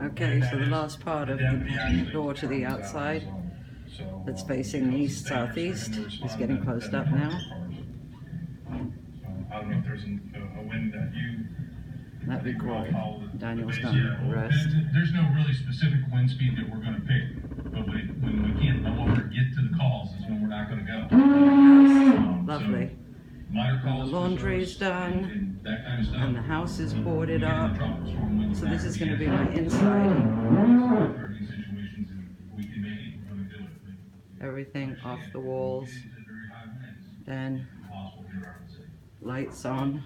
Okay, so the last part of the door to the outside that's facing east-southeast is getting closed up now. I don't know if there's a wind that you... That'd be great. Daniel's done the rest. There's no really specific wind speed that we're going to pick, but when we can't no longer get to the calls is when we're not going to go. Lovely. And the laundry's done, and the house is boarded up. So this is going to be my inside. Everything off the walls. Then lights on,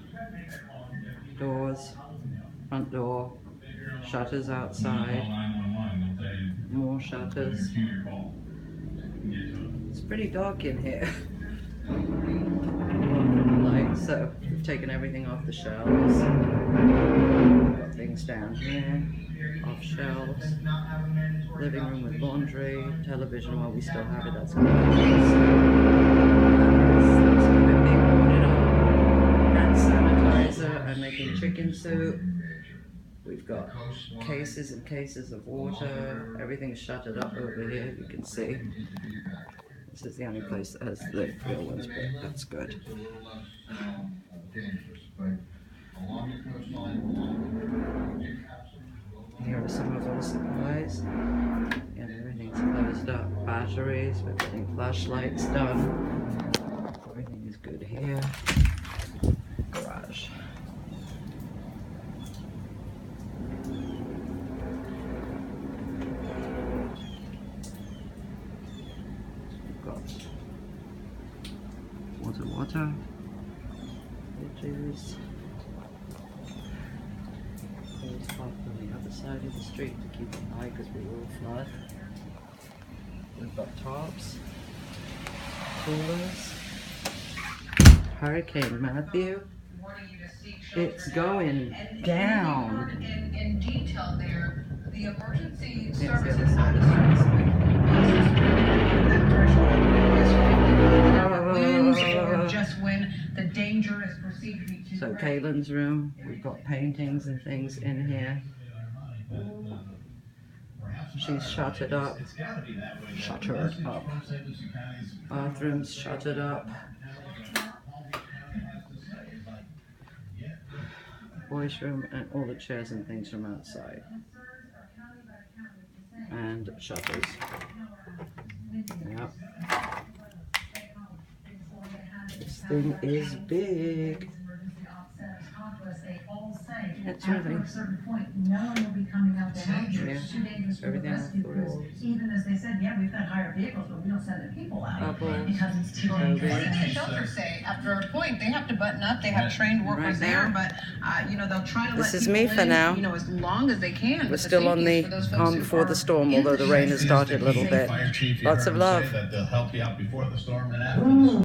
doors, front door, shutters outside, more shutters. It's pretty dark in here. So we've taken everything off the shelves. Got things down here, off shelves. Living room with laundry, television while we still have it. That's going to be being boarded up. Hand sanitizer. I'm making chicken soup. We've got cases and cases of water. Everything's shuttered up over here. You can see. This is the only place that has the real ones, but that's good. Here are some of our supplies. And everything's closed up. Batteries, we're getting flashlights done. Everything is good here. Garage. Water, bridges. Closed off on the other side of the street to keep them high because we will flood. We've got tops, coolers. Hurricane Matthew. It's going down. In detail there, the emergency It's the services other side of the street. just when the danger is perceived to be too So great. Kaylin's room, we've got paintings and things in here. She's shuttered up. Shuttered up. Bathroom's shuttered up. Boys' room and all the chairs and things from outside. And shutters. Yep. This thing is big. It's really everything off the walls. Even as they said, yeah, we've got higher vehicles, but we don't send the people out Bubbles. because it's too dangerous. The shelters say after a point they have to button up. They have trained workers there, but they'll try to. This let is me people for in, now. as long as they can. We're still on the calm before the storm, although the rain has started a little bit. Lots of love. They'll help you out before the storm and after.